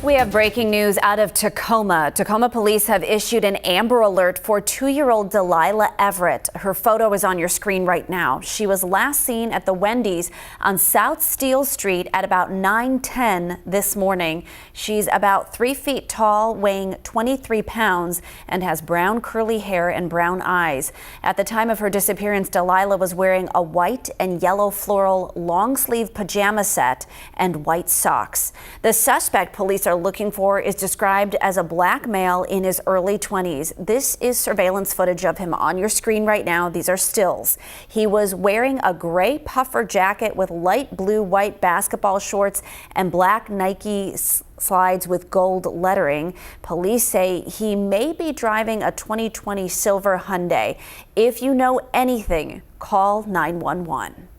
We have breaking news out of Tacoma. Tacoma police have issued an Amber Alert for 2-year-old Delilah Everett. Her photo is on your screen right now. She was last seen at the Wendy's on South Steele Street at about 9:10 this morning. She's about 3 feet tall, weighing 23 pounds, and has brown curly hair and brown eyes. At the time of her disappearance, Delilah was wearing a white and yellow floral long-sleeve pajama set and white socks. The suspect police are looking for is described as a black male in his early 20s. This is surveillance footage of him on your screen right now. These are stills. He was wearing a gray puffer jacket with light blue-white basketball shorts and black Nike slides with gold lettering. Police say he may be driving a 2020 silver Hyundai. If you know anything, call 911.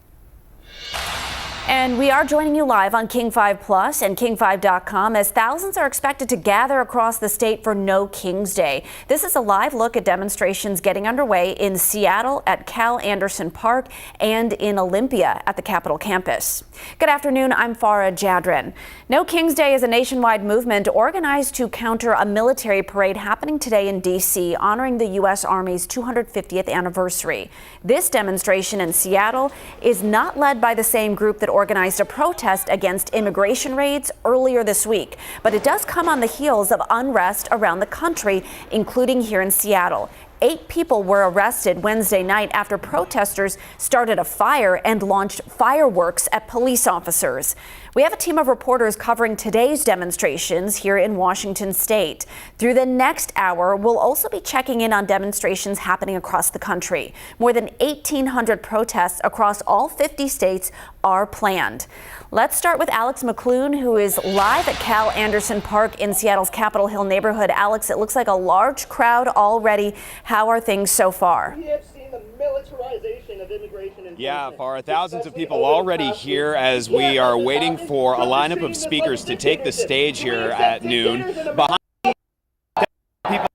And we are joining you live on King 5 Plus and King5.com as thousands are expected to gather across the state for No Kings Day. This is a live look at demonstrations getting underway in Seattle at Cal Anderson Park and in Olympia at the Capitol campus. Good afternoon, I'm Farah Jadrin. No Kings Day is a nationwide movement organized to counter a military parade happening today in D.C. honoring the U.S. Army's 250th anniversary. This demonstration in Seattle is not led by the same group that organized a protest against immigration raids earlier this week, but it does come on the heels of unrest around the country, including here in Seattle. 8 people were arrested Wednesday night after protesters started a fire and launched fireworks at police officers. We have a team of reporters covering today's demonstrations here in Washington state. Through the next hour, we'll also be checking in on demonstrations happening across the country. More than 1,800 protests across all 50 states are planned. Let's start with Alex McClune, who is live at Cal Anderson Park in Seattle's Capitol Hill neighborhood. Alex, it looks like a large crowd already. How are things so far? We have seen the militarization of immigration and Farah, thousands of people already here as we are waiting for a lineup of speakers to take the stage here at noon. Behind people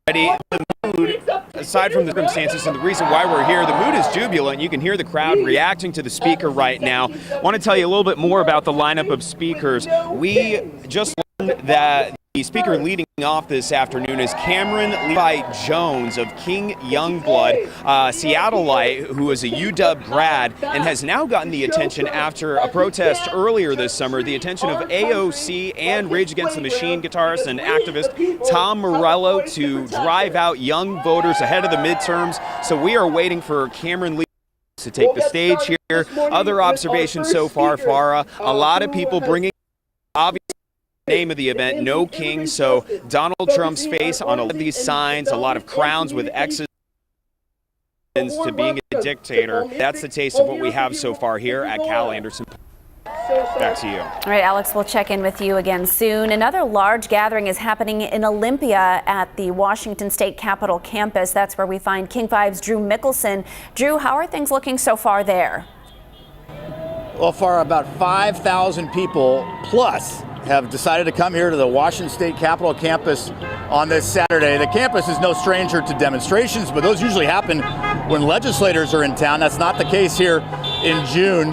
already, the mood, aside from the circumstances and the reason why we're here, the mood is jubilant. You can hear the crowd reacting to the speaker right now. I want to tell you a little bit more about the lineup of speakers. We just learned that the speaker leading off this afternoon is Cameron Levi Jones of King Youngblood, Seattleite, who is a UW grad and has now gotten the attention after a protest earlier this summer, the attention of AOC and Rage Against the Machine guitarist and activist Tom Morello to drive out young voters ahead of the midterms. So we are waiting for Cameron Levi to take the stage here. Other observations so far, Farah, a lot of people bringing obviously name of the event, No King, so Donald Trump's face on a lot of these signs, a lot of crowns with X's to being a dictator. That's the taste of what we have so far here at Cal Anderson. Back to you. All right, Alex, we'll check in with you again soon. Another large gathering is happening in Olympia at the Washington State Capitol campus. That's where we find King 5's Drew Mickelson. Drew, how are things looking so far there? Well, far about 5,000 people plus have decided to come here to the Washington State Capitol campus on this Saturday. The campus is no stranger to demonstrations, but those usually happen when legislators are in town. That's not the case here in June.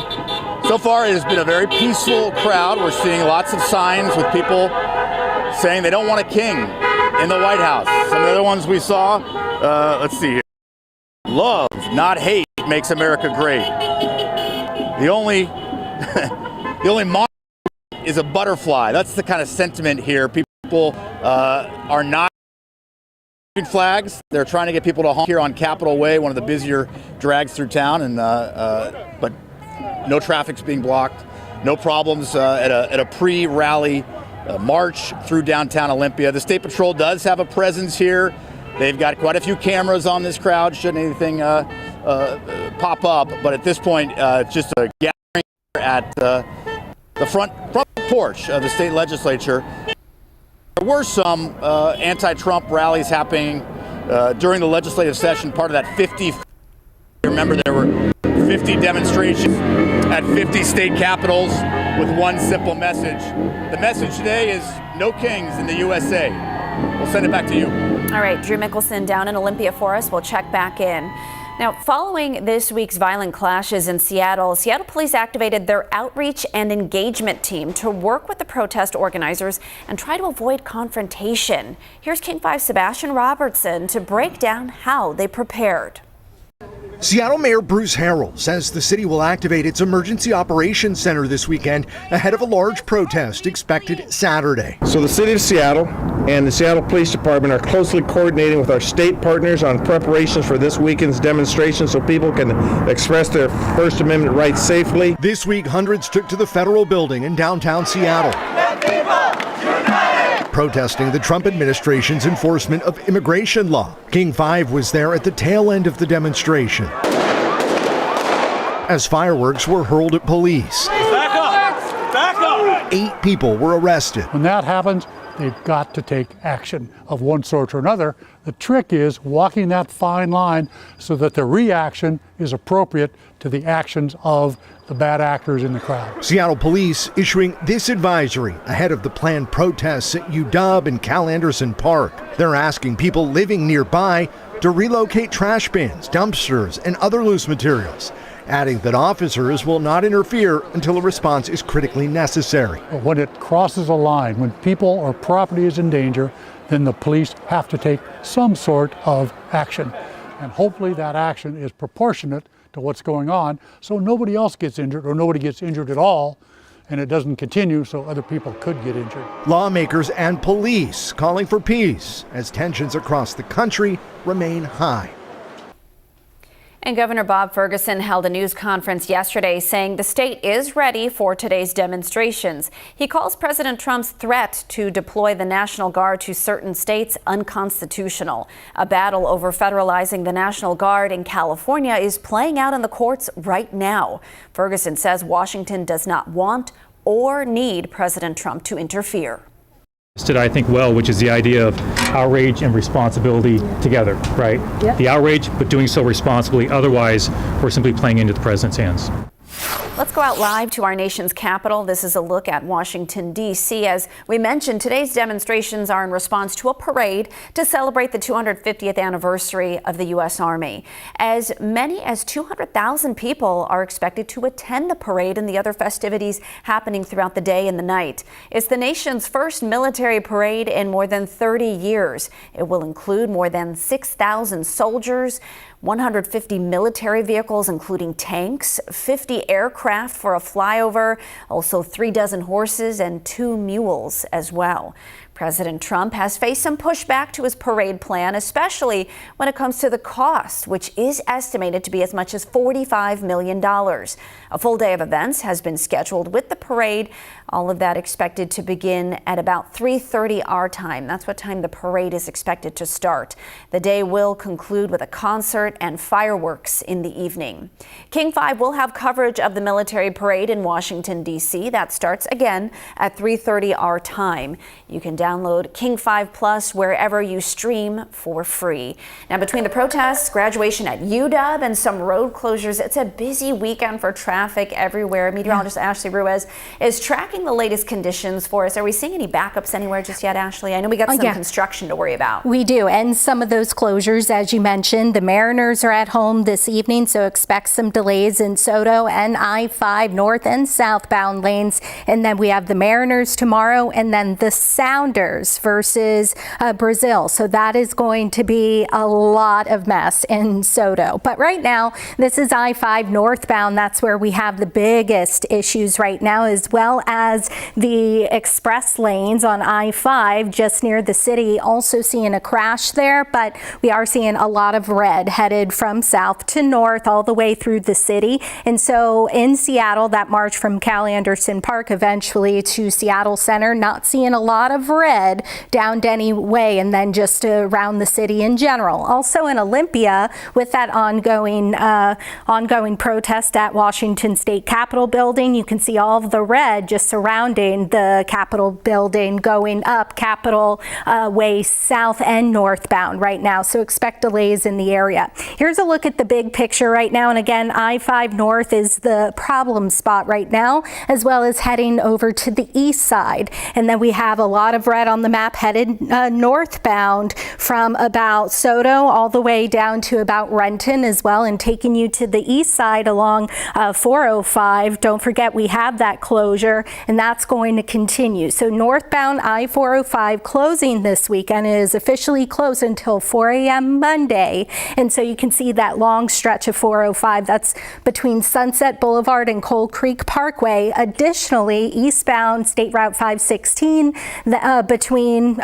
So far, it has been a very peaceful crowd. We're seeing lots of signs with people saying they don't want a king in the White House. Some of the other ones we saw, let's see here. Love, not hate, makes America great. The only monarch is a butterfly. That's the kind of sentiment here. People are not flags. They're trying to get people to honk here on Capitol Way, one of the busier drags through town, and but no traffic's being blocked. No problems at a pre-rally march through downtown Olympia. The State Patrol does have a presence here. They've got quite a few cameras on this crowd, shouldn't anything pop up. But at this point, it's just a gathering at the front porch of the state legislature. There were some anti-Trump rallies happening during the legislative session, part of that 50. Remember, there were 50 demonstrations at 50 state capitals with one simple message. The message today is no kings in the USA. We'll send it back to you. All right, Drew Mickelson down in Olympia for us. We'll check back in. Now, following this week's violent clashes in Seattle, Seattle police activated their outreach and engagement team to work with the protest organizers and try to avoid confrontation. Here's King 5's Sebastian Robertson to break down how they prepared. Seattle Mayor Bruce Harrell says the city will activate its Emergency Operations Center this weekend ahead of a large protest expected Saturday. So the City of Seattle and the Seattle Police Department are closely coordinating with our state partners on preparations for this weekend's demonstration so people can express their First Amendment rights safely. This week, hundreds took to the Federal Building in downtown Seattle, protesting the Trump administration's enforcement of immigration law. King 5 was there at the tail end of the demonstration as fireworks were hurled at police. Back up! Back up! 8 people were arrested. When that happens, they've got to take action of one sort or another. The trick is walking that fine line so that the reaction is appropriate to the actions of the bad actors in the crowd. Seattle police issuing this advisory ahead of the planned protests at UW and Cal Anderson Park. They're asking people living nearby to relocate trash bins, dumpsters, and other loose materials, adding that officers will not interfere until a response is critically necessary. But when it crosses a line, when people or property is in danger, then the police have to take some sort of action. And hopefully that action is proportionate to what's going on so nobody else gets injured or nobody gets injured at all, and it doesn't continue so other people could get injured. Lawmakers and police calling for peace as tensions across the country remain high. And Governor Bob Ferguson held a news conference yesterday saying the state is ready for today's demonstrations. He calls President Trump's threat to deploy the National Guard to certain states unconstitutional. A battle over federalizing the National Guard in California is playing out in the courts right now. Ferguson says Washington does not want or need President Trump to interfere. I think well, which is the idea of outrage and responsibility together, right? Yep. The outrage, but doing so responsibly. Otherwise, we're simply playing into the president's hands. Let's go out live to our nation's capital. This is a look at Washington, D.C. As we mentioned, today's demonstrations are in response to a parade to celebrate the 250th anniversary of the U.S. Army. As many as 200,000 people are expected to attend the parade and the other festivities happening throughout the day and the night. It's the nation's first military parade in more than 30 years. It will include more than 6,000 soldiers, 150 military vehicles, including tanks, 50 aircraft for a flyover, also 36 horses and 2 mules as well. President Trump has faced some pushback to his parade plan, especially when it comes to the cost, which is estimated to be as much as $45 million. A full day of events has been scheduled with the parade. All of that expected to begin at about 3:30 our time. That's what time the parade is expected to start. The day will conclude with a concert and fireworks in the evening. King 5 will have coverage of the military parade in Washington, D.C. That starts again at 3:30 our time. You can download King 5 Plus wherever you stream for free. Now, between the protests, graduation at UW, and some road closures, it's a busy weekend for traffic everywhere. Meteorologist Ashley Ruiz is tracking the latest conditions for us. Are we seeing any backups anywhere just yet, Ashley? I know we got some construction to worry about. We do, and some of those closures, as you mentioned, the Mariners are at home this evening, so expect some delays in SoDo and I-5 north and southbound lanes. And then we have the Mariners tomorrow, and then the Sounders versus Brazil. So that is going to be a lot of mess in SoDo. But right now, this is I-5 northbound. That's where we have the biggest issues right now, as well as the express lanes on I-5 just near the city. Also seeing a crash there, but we are seeing a lot of red headed from south to north all the way through the city. And so in Seattle, that march from Cal Anderson Park eventually to Seattle Center, not seeing a lot of red down Denny Way and then just around the city in general. Also in Olympia, with that ongoing protest at Washington State Capitol building, you can see all of the red just surrounding the Capitol building going up Capitol Way south and northbound right now. So expect delays in the area. Here's a look at the big picture right now. And again, I-5 North is the problem spot right now, as well as heading over to the east side. And then we have a lot of red on the map headed northbound from about Soto all the way down to about Renton as well, and taking you to the east side along 405. Don't forget we have that closure, and that's going to continue. So northbound I-405 closing this weekend is officially closed until 4 a.m. Monday. And so you can see that long stretch of 405. That's between Sunset Boulevard and Coal Creek Parkway. Additionally, eastbound State Route 516 between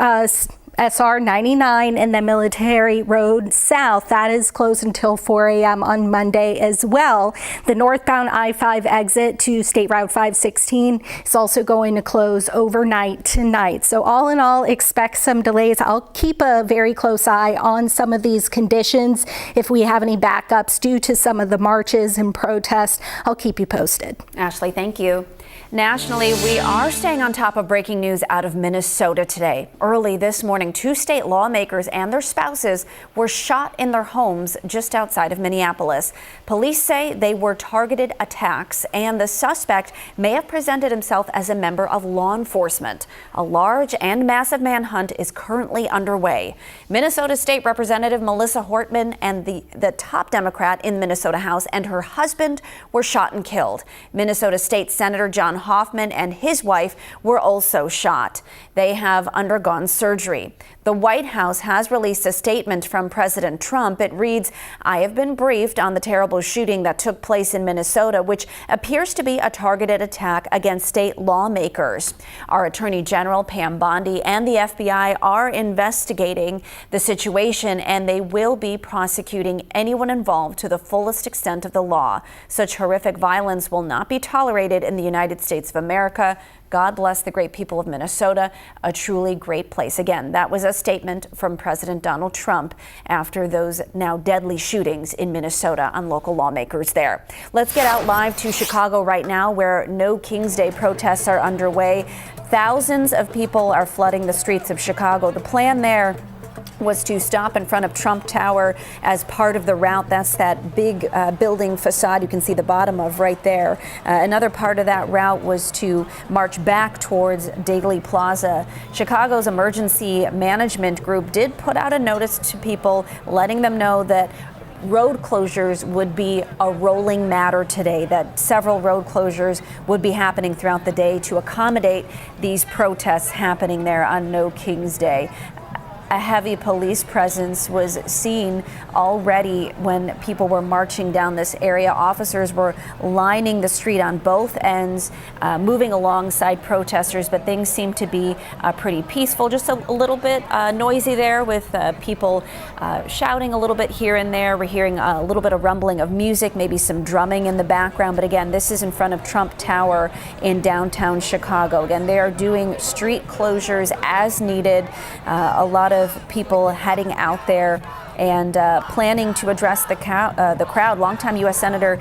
SR 99 and the Military Road South. That is closed until 4 a.m. on Monday as well. The northbound I-5 exit to State Route 516 is also going to close overnight tonight. So all in all, expect some delays. I'll keep a very close eye on some of these conditions. If we have any backups due to some of the marches and protests, I'll keep you posted. Ashley, thank you. Nationally, we are staying on top of breaking news out of Minnesota today. Early this morning, 2 state lawmakers and their spouses were shot in their homes just outside of Minneapolis. Police say they were targeted attacks, and the suspect may have presented himself as a member of law enforcement. A large and massive manhunt is currently underway. Minnesota State Representative Melissa Hortman and the top Democrat in Minnesota House and her husband were shot and killed. Minnesota State Senator John Hoffman and his wife were also shot. They have undergone surgery. The White House has released a statement from President Trump. It reads, "I have been briefed on the terrible shooting that took place in Minnesota, which appears to be a targeted attack against state lawmakers. Our Attorney General Pam Bondi and the FBI are investigating the situation, and they will be prosecuting anyone involved to the fullest extent of the law. Such horrific violence will not be tolerated in the United States of America. God bless the great people of Minnesota, a truly great place." Again, that was a statement from President Donald Trump after those now deadly shootings in Minnesota on local lawmakers there. Let's get out live to Chicago right now, where No King's Day protests are underway. Thousands of people are flooding the streets of Chicago. The plan there was to stop in front of Trump Tower as part of the route. That's that big building facade you can see the bottom of right there. Another part of that route was to march back towards Daley Plaza. Chicago's emergency management group did put out a notice to people letting them know that road closures would be a rolling matter today, that several road closures would be happening throughout the day to accommodate these protests happening there on No King's Day. A heavy police presence was seen already when people were marching down this area. Officers were lining the street on both ends, moving alongside protesters, but things seem to be pretty peaceful. Just a little bit noisy there with people shouting a little bit here and there. We're hearing a little bit of rumbling of music, maybe some drumming in the background. But again, this is in front of Trump Tower in downtown Chicago. Again, they are doing street closures as needed. A lot of people heading out there and planning to address the crowd. Longtime U.S. Senator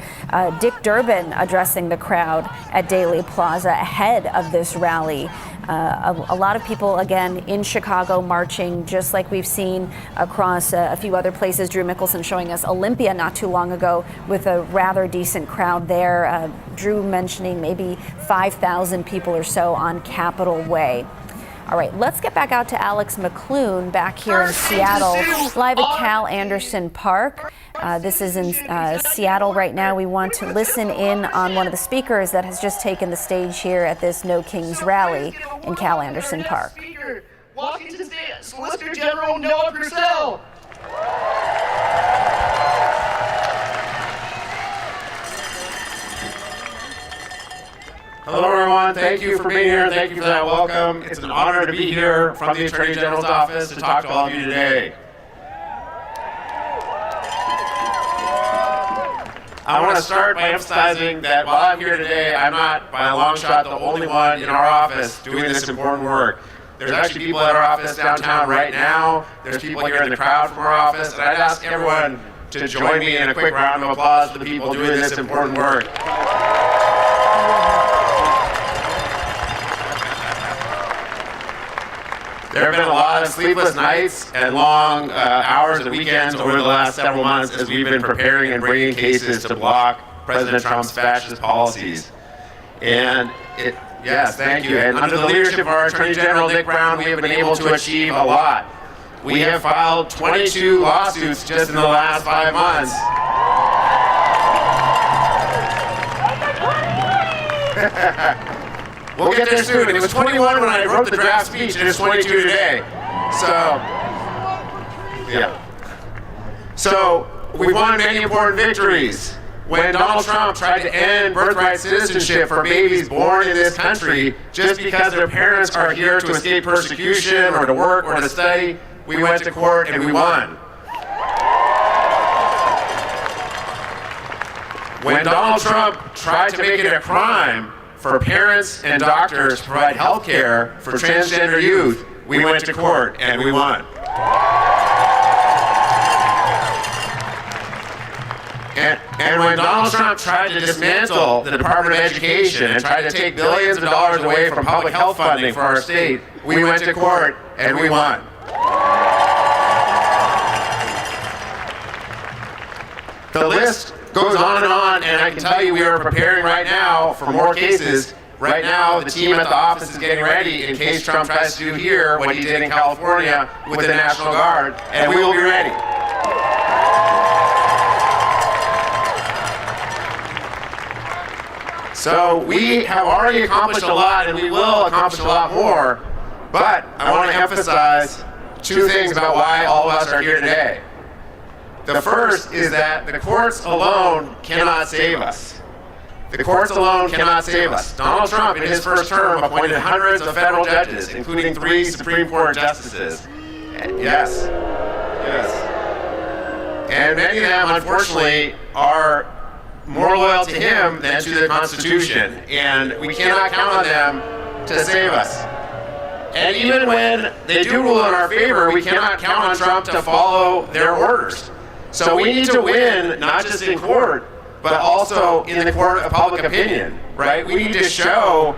Dick Durbin addressing the crowd at Daley Plaza ahead of this rally. A lot of people, again, in Chicago marching, just like we've seen across a few other places. Drew Mickelson showing us Olympia not too long ago with a rather decent crowd there. Drew mentioning maybe 5,000 people or so on Capitol Way. All right, let's get back out to Alex McClune back here in Seattle, live at Cal Anderson Park. This is in Seattle right now. We want to listen in on one of the speakers that has just taken the stage here at this No Kings rally in Cal Anderson Park. Washington State Solicitor General Noah Purcell. Hello, everyone. Thank you for being here. Thank you for that welcome. It's an honor to be here from the Attorney General's office to talk to all of you today. I want to start by emphasizing that while I'm here today, I'm not, by a long shot, the only one in our office doing this important work. There's actually people at our office downtown right now. There's people here in the crowd from our office. And I'd ask everyone to join me in a quick round of applause for the people doing this important work. There have been a lot of sleepless nights and long hours and weekends over the last several months as we've been preparing and bringing cases to block President Trump's fascist policies. And yes, thank you. And under the leadership of our Attorney General, Nick Brown, we have been able to achieve a lot. We have filed 22 lawsuits just in the last 5 months. We'll get there soon. It was 21 when I wrote the draft speech, and it's 22 today. So, yeah. So, we won many important victories. When Donald Trump tried to end birthright citizenship for babies born in this country just because their parents are here to escape persecution or to work or to study, we went to court and we won. When Donald Trump tried to make it a crime for parents and doctors to provide health care for transgender youth, we went to court and we won. And when Donald Trump tried to dismantle the Department of Education and tried to take billions of dollars away from public health funding for our state, we went to court and we won. The list goes on, and I can tell you we are preparing right now for more cases. Right now, the team at the office is getting ready in case Trump tries to do here what he did in California with the National Guard, and we will be ready. So we have already accomplished a lot, and we will accomplish a lot more, but I want to emphasize 2 things about why all of us are here today. The first is that the courts alone cannot save us. The courts alone cannot save us. Donald Trump, in his first term, appointed hundreds of federal judges, including 3 Supreme Court justices. Yes. And many of them, unfortunately, are more loyal to him than to the Constitution, and we cannot count on them to save us. And even when they do rule in our favor, we cannot count on Trump to follow their orders. So we need to win, not just in court, but also in the court of public opinion, right? We need to show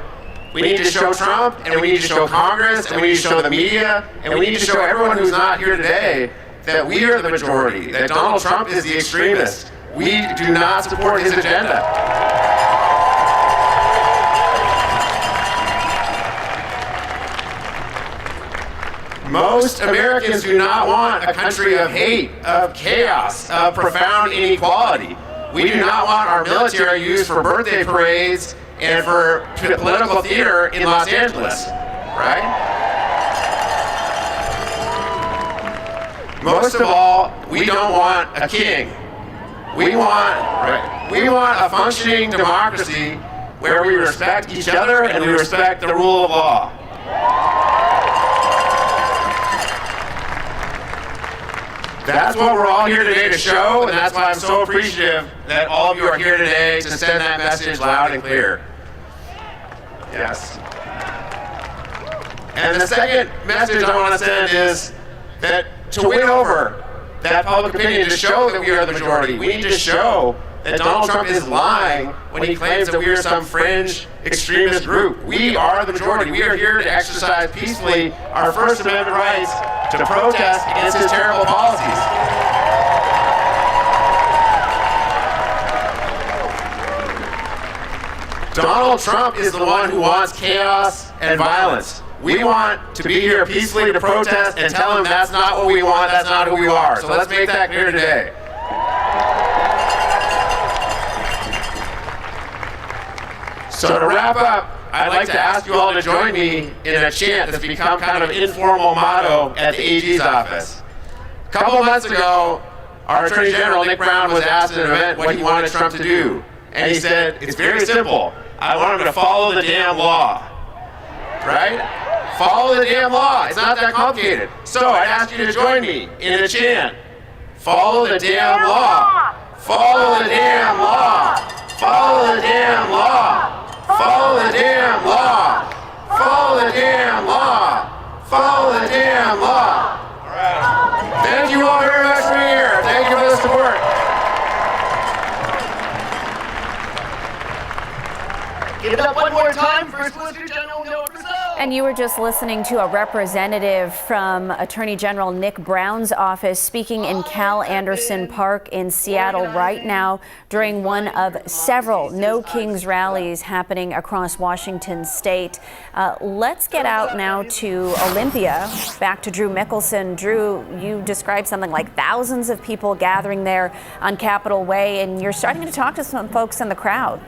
Trump, and we need to show Congress, and we need to show the media, and we need to show everyone who's not here today that we are the majority, that Donald Trump is the extremist. We do not support his agenda. Most Americans do not want a country of hate, of chaos, of profound inequality. We do not want our military used for birthday parades and for political theater in Los Angeles, right? Most of all, we don't want a king. We want a functioning democracy where we respect each other and we respect the rule of law. That's what we're all here today to show, and that's why I'm so appreciative that all of you are here today to send that message loud and clear. Yes. And the second message I want to send is that to win over that public opinion, to show that we are the majority, we need to show that Donald Trump is lying when he claims that we are some fringe extremist group. We are the majority. We are here to exercise peacefully our First Amendment rights to protest against his terrible policies. Donald Trump is the one who wants chaos and violence. We want to be here peacefully to protest and tell him that's not what we want, that's not who we are. So let's make that clear today. So to wrap up, I'd like to ask you all to join me in a chant that's become kind of an informal motto at the AG's office. A couple of months ago, our Attorney General, Nick Brown, was asked at an event what he wanted Trump to do. And he said, it's very simple. I want him to follow the damn law. Right? Follow the damn law. It's not that complicated. So I ask you to join me in a chant. Follow the damn law. Follow the damn law. Follow the damn law. Follow the damn law. Follow the damn law. Follow the damn law. All right. Thank you all very much for being here. Thank you for the support. Give it up one more time for Solicitor General Noah Brazil. And you were just listening to a representative from Attorney General Nick Brown's office speaking in Cal Anderson Park in Seattle right now during one of several No Kings rallies happening across Washington state. Let's get out now to Olympia, back to Drew Mickelson. Drew, you described something like thousands of people gathering there on Capitol Way, and you're starting to talk to some folks in the crowd.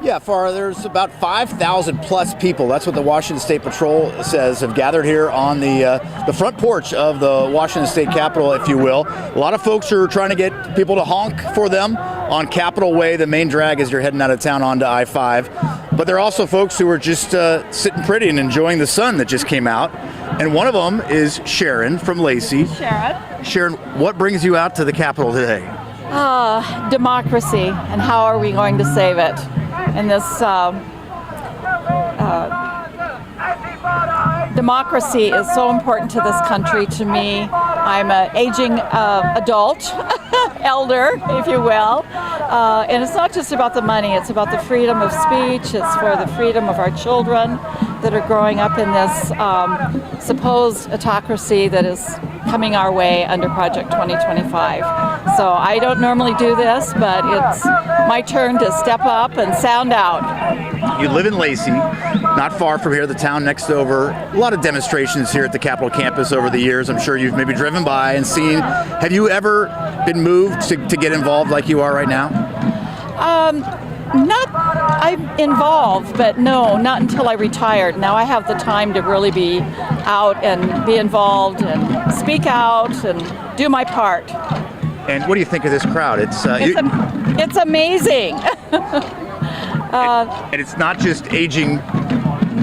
Yeah, Farah, there's about 5,000 plus people. That's what the Washington State Patrol says have gathered here on the front porch of the Washington State Capitol, if you will. A lot of folks are trying to get people to honk for them on Capitol Way, the main drag as you're heading out of town onto I-5. But there are also folks who are just sitting pretty and enjoying the sun that just came out. And one of them is Sharon from Lacey. Sharon, what brings you out to the Capitol today? Democracy, and how are we going to save it in this democracy is so important to this country. To me, I'm an aging adult, elder, if you will, and it's not just about the money, it's about the freedom of speech, it's for the freedom of our children that are growing up in this supposed autocracy that is coming our way under Project 2025. So I don't normally do this, but it's my turn to step up and sound out. You live in Lacey, not far from here, the town next over. A lot of demonstrations here at the Capitol campus over the years. I'm sure you've maybe driven by and seen. Have you ever been moved to get involved like you are right now? I'm involved, but no, not until I retired. Now I have the time to really be out and be involved and speak out and do my part. And what do you think of this crowd? It's amazing. And it's not just aging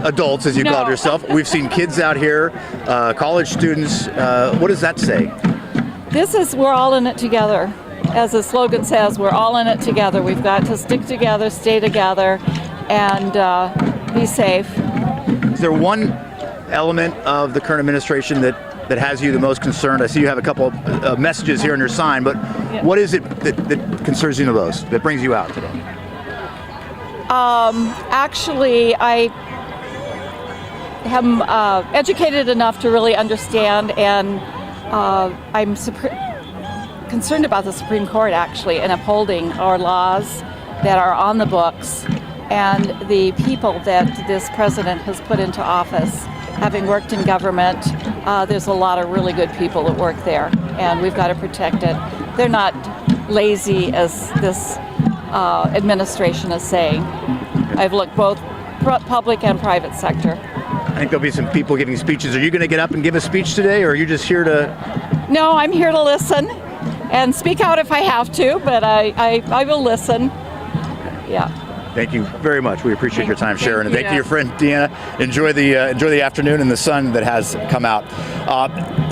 adults, as you called yourself. We've seen kids out here, college students. What does that say? We're all in it together. As the slogan says, we're all in it together. We've got to stick together, stay together, and be safe. Is there one element of the current administration that has you the most concerned? I see you have a couple of messages here on your sign, but what is it that concerns you the most, that brings you out today? Actually, I am educated enough to really understand, and I'm concerned about the Supreme Court actually and upholding our laws that are on the books and the people that this president has put into office. Having worked in government, there's a lot of really good people that work there, and we've got to protect it. They're not lazy as this administration is saying. I've looked both public and private sector. I think there'll be some people giving speeches. Are you going to get up and give a speech today, or are you just here to... No, I'm here to listen and speak out if I have to, but I will listen. Yeah. Thank you very much. We appreciate your time, Sharon, and thank you, your friend Deanna. Enjoy the afternoon and the sun that has come out.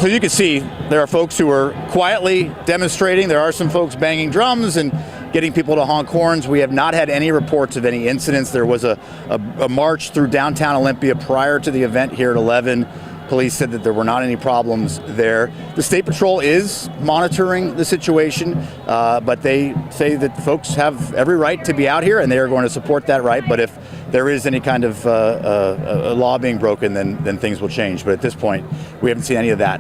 So you can see there are folks who are quietly demonstrating. There are some folks banging drums and getting people to honk horns. We have not had any reports of any incidents. There was a march through downtown Olympia prior to the event here at 11. Police said that there were not any problems there. The State Patrol is monitoring the situation, but they say that folks have every right to be out here, and they are going to support that right. But if there is any kind of a law being broken, then things will change. But at this point, we haven't seen any of that.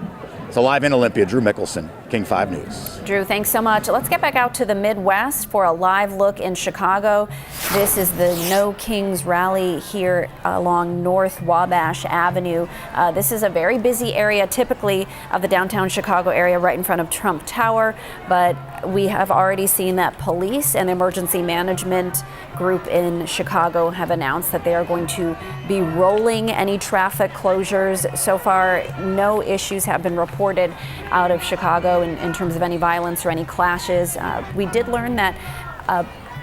So live in Olympia, Drew Mickelson, King 5 News. Drew, thanks so much. Let's get back out to the Midwest for a live look in Chicago. This is the No Kings rally here along North Wabash Avenue. This is a very busy area, typically of the downtown Chicago area, right in front of Trump Tower. But we have already seen that police and emergency management group in Chicago have announced that they are going to be rolling any traffic closures. So far, no issues have been reported out of Chicago in terms of any violence or any clashes. We did learn that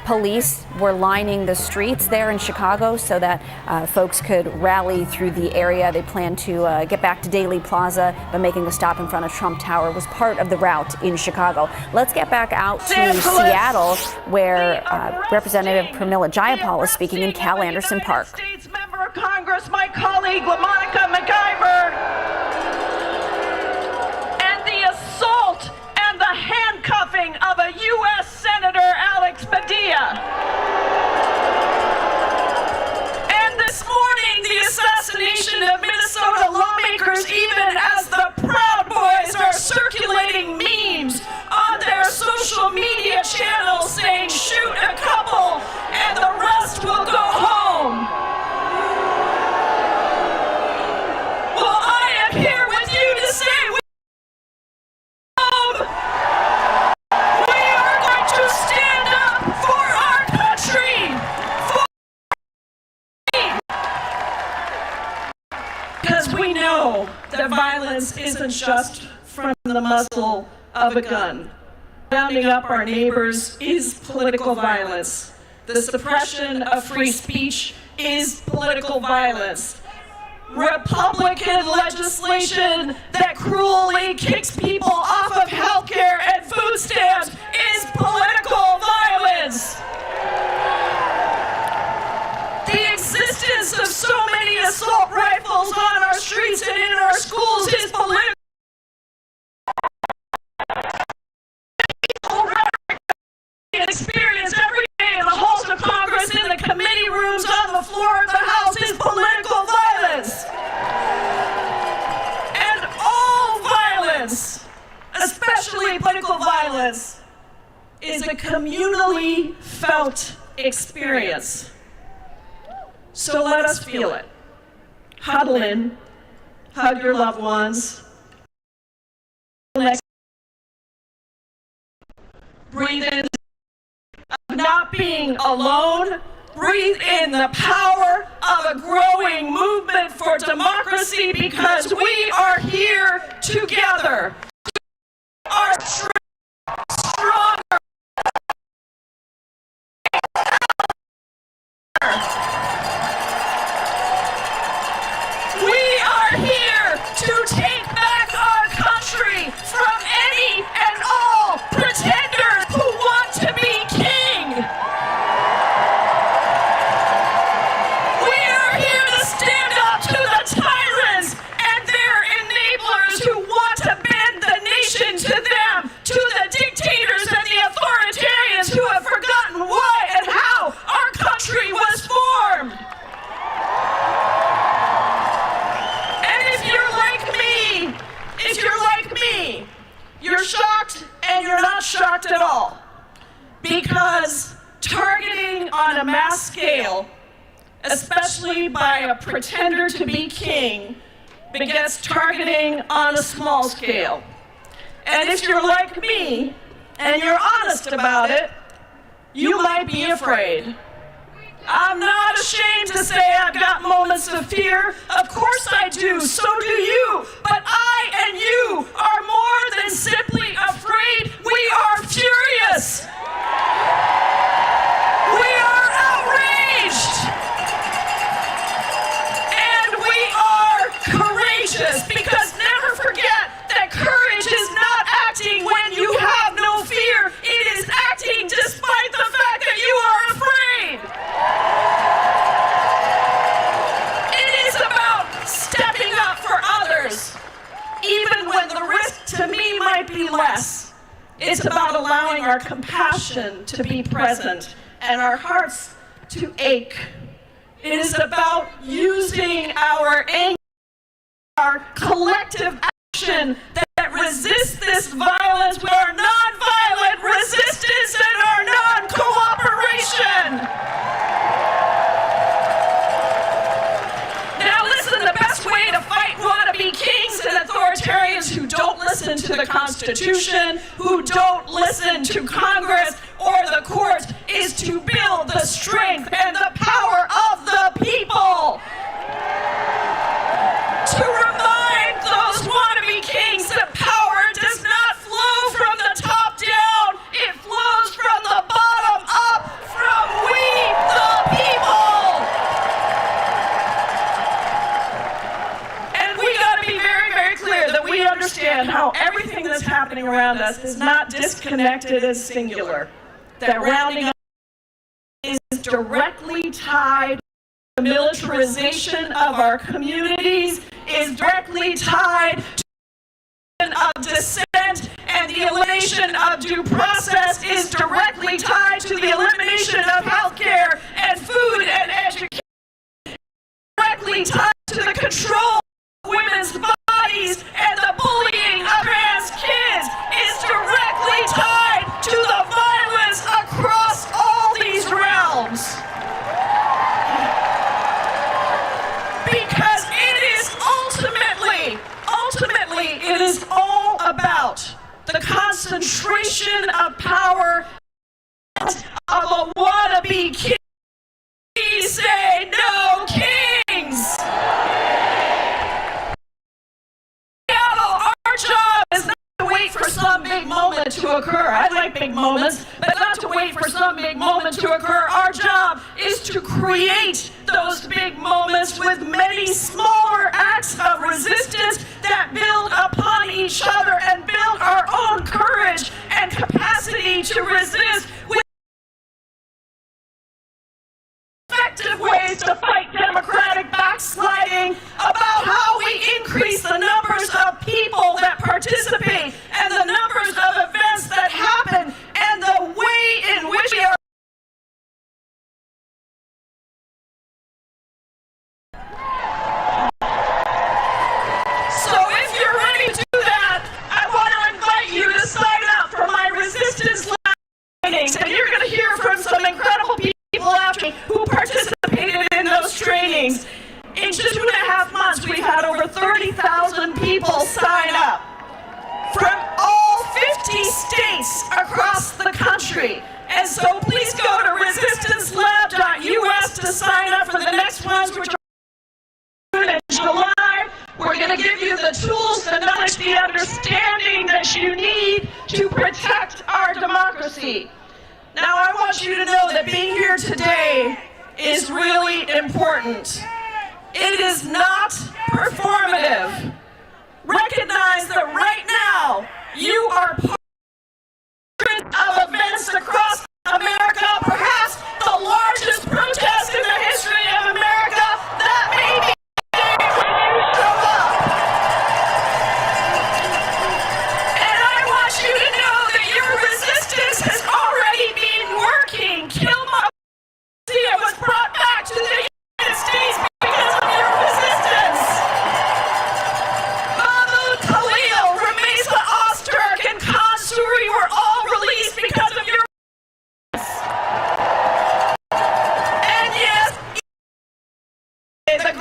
police were lining the streets there in Chicago so that folks could rally through the area. They plan to get back to Daley Plaza, but making a stop in front of Trump Tower was part of the route in Chicago. Let's get back out to Seattle, where Representative Pramila Jayapal is speaking in Cal Anderson Park. States Member of Congress, my colleague LaMonica McIver, and the assault and the handcuffing of a U.S. Senator Alex Padilla. of violence isn't just from the muzzle of a gun. Rounding up our neighbors is political violence. The suppression of free speech is political violence. Republican legislation that cruelly kicks people off of healthcare and food stamps is political violence. The existence of so many assault rifles on our streets and in our schools is political. Experience every day in the halls of Congress, in the committee rooms, on the floor of the House is political violence. And all violence, especially political violence, is a communally felt experience. So let us feel it. Huddle in, hug your loved ones. Breathe in of not being alone. Breathe in the power of a growing movement for democracy, because we are here together. We are stronger. We are here to take back our country from any and all pretenders who want to be king. We are here to stand up to the tyrants and their enablers who want to bend the nation to them, to the dictators and the authoritarians who have forgotten why and how our country was formed. You're shocked, and you're not shocked at all, because targeting on a mass scale, especially by a pretender to be king, begets targeting on a small scale. And if you're like me, and you're honest about it, you might be afraid. I'm not ashamed to say I've got moments of fear. Of course I do, so do you. But I and you are more than simply afraid. We are furious. We are outraged. And we are courageous, because never forget that courage is not acting when you have no fear. It is acting despite the fact that you are afraid. It is about stepping up for others, even when the risk to me might be less. It's about allowing our compassion to be present and our hearts to ache. It is about using our anger, our collective action that resists this violence with our nonviolent resistance and our non-cooperation. Now listen, the best way to fight wannabe kings and authoritarians who don't listen to the Constitution, who don't listen to Congress or the courts, is to build the strength and the power of the people. To remind those wannabe kings that power does not flow from the top down, it flows from the bottom up, from we the people. And we gotta be very, very clear that we understand how everything that's happening around us is not disconnected and singular. That rounding up is directly tied. The militarization of our communities is directly tied to of dissent, and the elimination of due process is directly tied to the elimination of healthcare and food and education. Directly tied to the control of women's bodies, and the bullying of trans kids is directly tied to the violence across all these realms. Because it is ultimately, it is all about the concentration of power of a wannabe king. We say no kings. big moment to occur. I like big moments, but not to wait for some big moment to occur. Our job is to create those big moments with many smaller acts of resistance that build upon each other and build our own courage and capacity to resist with effective ways to fight democratic backsliding, about how we increase the numbers of people that participate and the numbers of events that happen and the way in which we are. So if you're ready to do that, I want to invite you to sign up for my Resistance Lab trainings, and you're going to hear from some incredible people after me who participated in those trainings. In just 2.5 months, we've had over 30,000 people sign up from all 50 states across the country. And so please go to resistancelab.us to sign up for the next ones, which are in July. We're going to give you the tools, the knowledge, the understanding that you need to protect our democracy. Now, I want you to know that being here today is really important. It is not performative. Recognize that right now you are part of events across America, perhaps the largest protest in the history of America. That may be when you show up. And I want you to know that your resistance has already been working. Kilma was brought back to the United States because of your resistance. Mahmoud Khalil, Ramesa Ozturk, and Kansuri were all released because of your and yes, the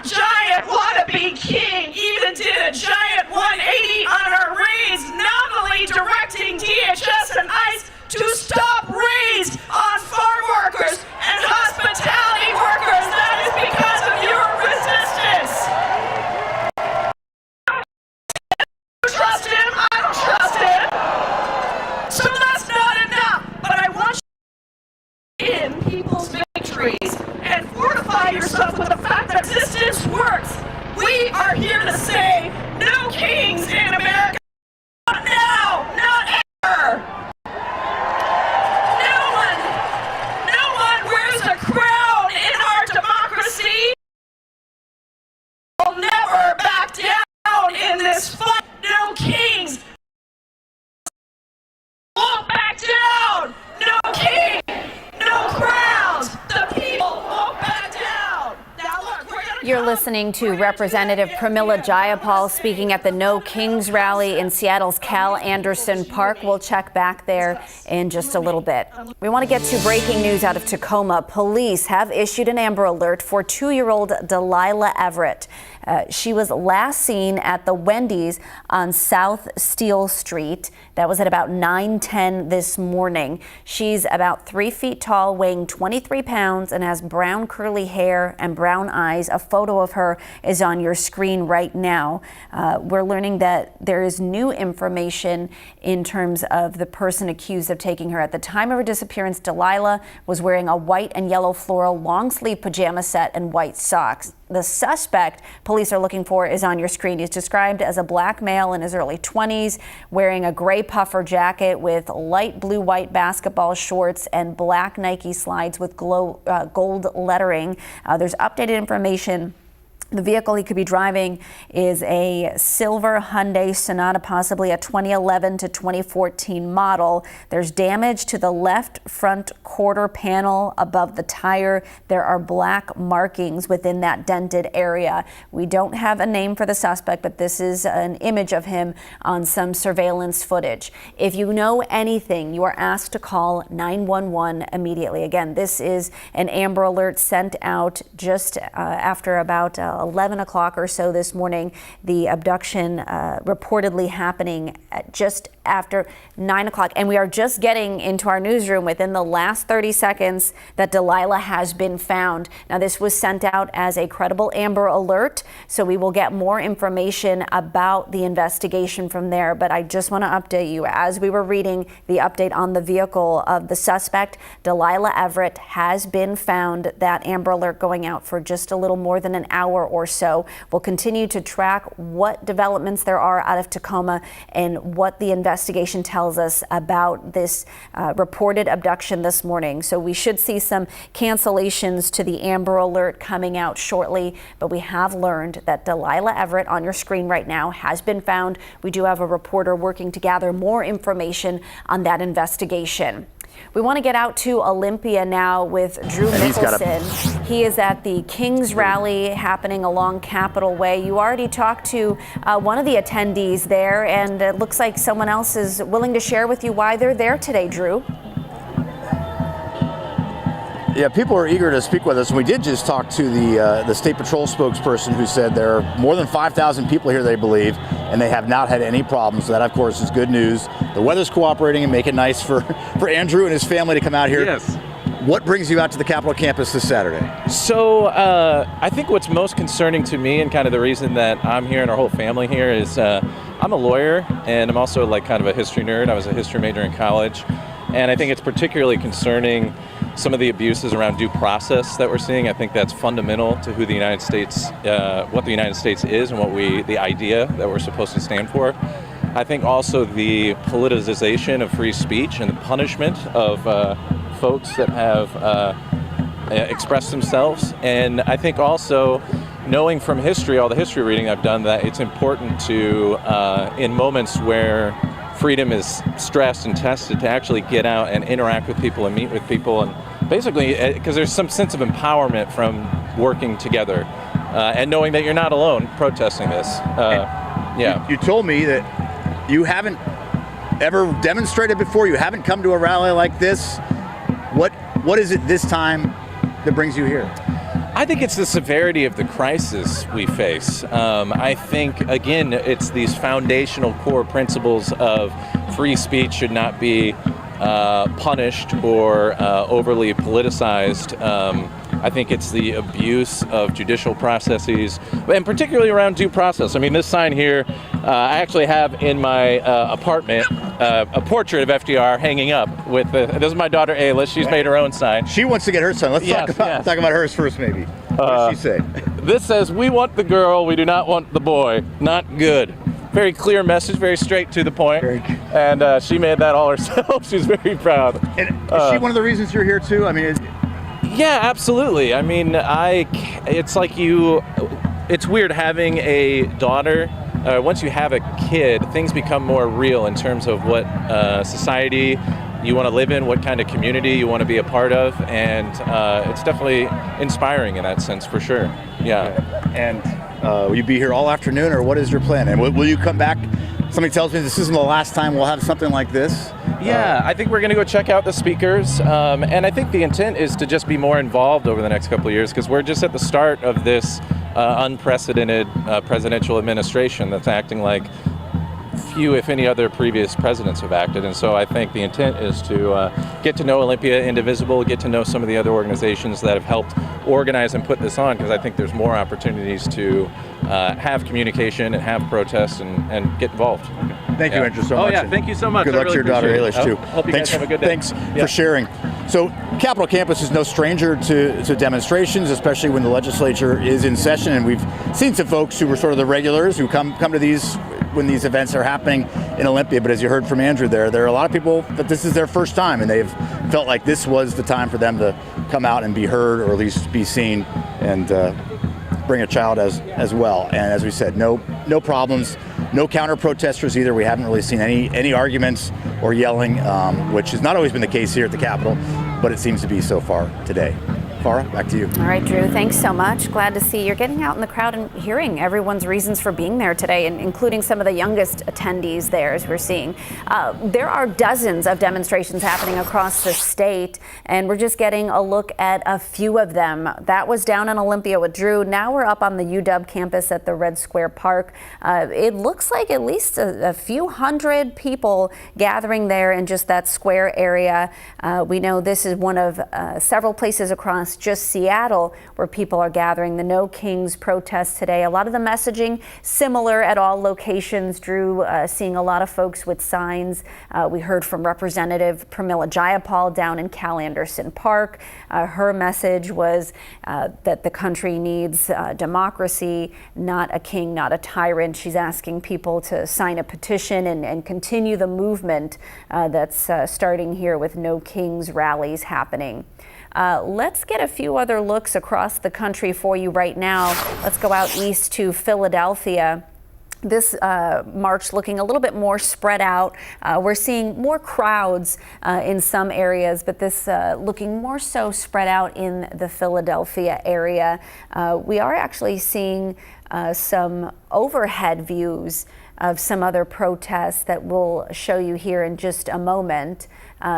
giant wannabe king even did a giant 180 on our raids, nominally directing DHS and ICE to stop raids on farm workers and hospitality workers. That is because of your resistance. You trust him? I don't trust him. So that's not enough. But I want you to in people's victories and fortify yourself with the fact that resistance works. We are here to say no kings in America. Not now, not ever. No one wears a crown in our democracy. We'll never back down in this fight. No kings won't back down. No king, no crowns. The people won't back down. Now look, we're gonna You're listening to Representative Pramila Jayapal speaking at the No Kings rally in Seattle's Cal Anderson Park. We'll check back there in just a little bit. We want to get to breaking news out of Tacoma. Police have issued an Amber Alert for 2-year-old Delilah Everett. She was last seen at the Wendy's on South Steel Street. That was at about 9:10 this morning. She's about 3 feet tall, weighing 23 pounds, and has brown curly hair and brown eyes. A photo of her is on your screen right now. We're learning that there is new information in terms of the person accused of taking her. At the time of her disappearance, Delilah was wearing a white and yellow floral long sleeve pajama set and white socks. The suspect police are looking for is on your screen. He's described as a black male in his early 20s, wearing a gray puffer jacket with light blue-white basketball shorts and black Nike slides with gold lettering. There's updated information. The vehicle he could be driving is a silver Hyundai Sonata, possibly a 2011 to 2014 model. There's damage to the left front quarter panel above the tire. There are black markings within that dented area. We don't have a name for the suspect, but this is an image of him on some surveillance footage. If you know anything, you are asked to call 911 immediately. Again, this is an Amber Alert sent out just after about 11 o'clock or so this morning. The abduction reportedly happening at just after 9 o'clock. And we are just getting into our newsroom within the last 30 seconds that Delilah has been found. Now, this was sent out as a credible Amber Alert, so we will get more information about the investigation from there. But I just want to update you, as we were reading the update on the vehicle of the suspect, Delilah Everett has been found. That Amber Alert going out for just a little more than an hour or so. We'll continue to track what developments there are out of Tacoma and what the investigation tells us about this reported abduction this morning. So we should see some cancellations to the Amber Alert coming out shortly, but we have learned that Delilah Everett, on your screen right now, has been found. We do have a reporter working to gather more information on that investigation. We want to get out to Olympia now with Drew Nicholson. He is at the Kings Rally happening along Capitol Way. You already talked to one of the attendees there, and it looks like someone else is willing to share with you why they're there today, Drew. Yeah, people are eager to speak with us. We did just talk to the State Patrol spokesperson who said there are more than 5,000 people here, they believe, and they have not had any problems. So that, of course, is good news. The weather's cooperating and make it nice for Andrew and his family to come out here. Yes. What brings you out to the Capitol campus this Saturday? So I think what's most concerning to me, and kind of the reason that I'm here and our whole family here, is I'm a lawyer, and I'm also like kind of a history nerd. I was a history major in college, and I think it's particularly concerning some of the abuses around due process that we're seeing. I think that's fundamental to who the United States, what the United States is, and the idea that we're supposed to stand for. I think also the politicization of free speech and the punishment of folks that have expressed themselves. And I think also knowing from history, all the history reading I've done, that it's important to, in moments where freedom is stressed and tested, to actually get out and interact with people and meet with people, and basically because there's some sense of empowerment from working together and knowing that you're not alone protesting this. Yeah. You told me that you haven't ever demonstrated before. You haven't come to a rally like this. What is it this time that brings you here? I think it's the severity of the crisis we face. I think, again, it's these foundational core principles of free speech should not be punished or overly politicized. I think it's the abuse of judicial processes, and particularly around due process. I mean, this sign here, I actually have in my apartment a portrait of FDR hanging up with this is my daughter Ayla. She's made her own sign. She wants to get her sign. Let's talk about hers first, maybe. What does she say? This says, "We want the girl, we do not want the boy." Not good. Very clear message, very straight to the point. And she made that all herself. She's very proud. And is she one of the reasons you're here too? I mean, yeah, absolutely. I mean, it's like it's weird having a daughter. Once you have a kid, things become more real in terms of what society you want to live in, what kind of community you want to be a part of, and it's definitely inspiring in that sense, for sure. Yeah. And will you be here all afternoon, or what is your plan? And will you come back? Somebody tells me this isn't the last time we'll have something like this. Yeah, I think we're going to go check out the speakers, and I think the intent is to just be more involved over the next couple of years, because we're just at the start of this unprecedented presidential administration that's acting like few, if any, other previous presidents have acted. And so I think the intent is to get to know Olympia Indivisible, get to know some of the other organizations that have helped organize and put this on, because I think there's more opportunities to have communication and have protests and get involved. Thank you, Andrew, so much. Oh, yeah, thank you so much. Good luck to your daughter, Ayla, too. Hope you guys have a good day. Thanks for sharing. So, Capitol Campus is no stranger to demonstrations, especially when the legislature is in session. And we've seen some folks who were sort of the regulars who come to these when these events are happening in Olympia. But as you heard from Andrew there are a lot of people that this is their first time, and they've felt like this was the time for them to come out and be heard, or at least be seen, and bring a child as well. And as we said, no problems, no counter protesters either. We haven't really seen any arguments or yelling, which has not always been the case here at the Capitol, but it seems to be so far today. Farah, back to you. All right, Drew, thanks so much. Glad to see you're getting out in the crowd and hearing everyone's reasons for being there today, and including some of the youngest attendees there, as we're seeing. There are dozens of demonstrations happening across the state, and we're just getting a look at a few of them. That was down in Olympia with Drew. Now we're up on the UW campus at the Red Square Park. It looks like at least a few hundred people gathering there in just that square area. We know this is one of several places across just Seattle where people are gathering. The No Kings protest today. A lot of the messaging similar at all locations. Drew, seeing a lot of folks with signs. We heard from Representative Pramila Jayapal down in Cal Anderson Park. Her message was that the country needs democracy, not a king, not a tyrant. She's asking people to sign a petition and continue the movement that's starting here with No Kings rallies happening. Let's get a few other looks across the country for you right now. Let's go out east to Philadelphia. This march looking a little bit more spread out. We're seeing more crowds in some areas, but this looking more so spread out in the Philadelphia area. We are actually seeing some overhead views of some other protests that we'll show you here in just a moment.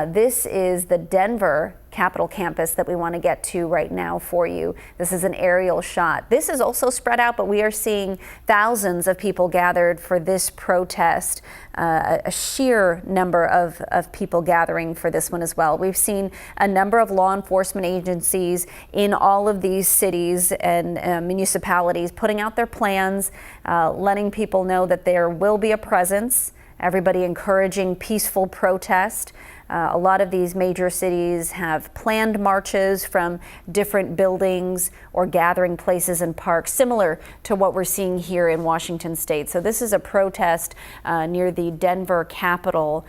This is the Denver Capitol campus that we want to get to right now for you. This is an aerial shot. This is also spread out, but we are seeing thousands of people gathered for this protest, a sheer number of people gathering for this one as well. We've seen a number of law enforcement agencies in all of these cities and municipalities putting out their plans, letting people know that there will be a presence, everybody encouraging peaceful protest. A lot of these major cities have planned marches from different buildings or gathering places and parks, similar to what we're seeing here in Washington state. So this is a protest near the Denver Capitol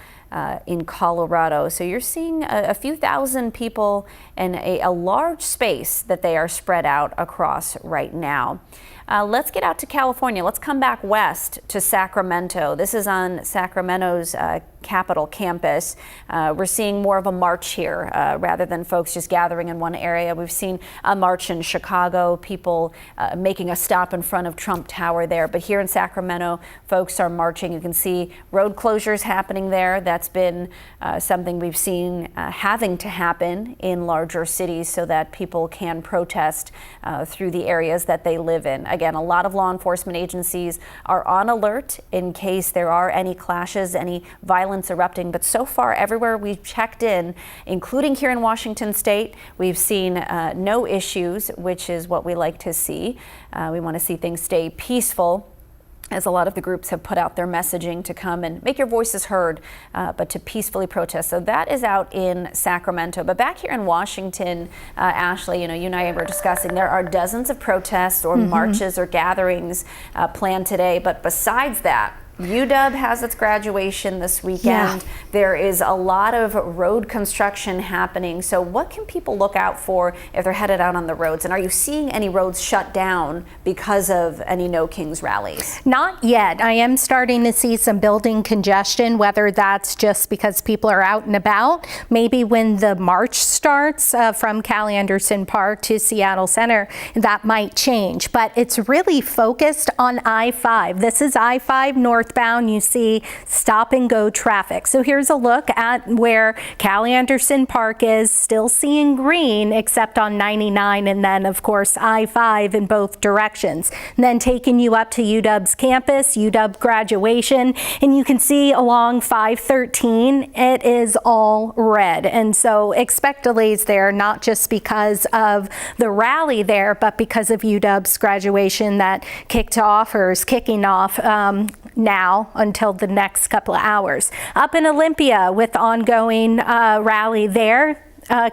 in Colorado. So you're seeing a few thousand people in a large space that they are spread out across right now. Let's get out to California. Let's come back west to Sacramento. This is on Sacramento's Capitol campus. We're seeing more of a march here rather than folks just gathering in one area. We've seen a march in Chicago, people making a stop in front of Trump Tower there. But here in Sacramento, folks are marching. You can see road closures happening there. That's been something we've seen having to happen in larger cities so that people can protest through the areas that they live in. Again, a lot of law enforcement agencies are on alert in case there are any clashes, any violence erupting. But so far, everywhere we've checked in, including here in Washington state, we've seen no issues, which is what we like to see. We want to see things stay peaceful, as a lot of the groups have put out their messaging to come and make your voices heard, but to peacefully protest. So that is out in Sacramento. But back here in Washington, Ashley, you and I were discussing there are dozens of protests or marches or gatherings planned today. But besides that, UW has its graduation this weekend. Yeah. There is a lot of road construction happening. So what can people look out for if they're headed out on the roads? And are you seeing any roads shut down because of any No Kings rallies? Not yet. I am starting to see some building congestion, whether that's just because people are out and about. Maybe when the march starts from Cal Anderson Park to Seattle Center, that might change. But it's really focused on I-5. This is I-5 northbound. You see stop and go traffic. So here's a look at where Cal Anderson Park is, still seeing green except on 99, and then of course I-5 in both directions. And then taking you up to UW's campus, UW graduation, and you can see along 513 it is all red. And so expect delays there, not just because of the rally there, but because of UW's graduation that kicked off or is kicking off now until the next couple of hours. Up in Olympia with ongoing rally there.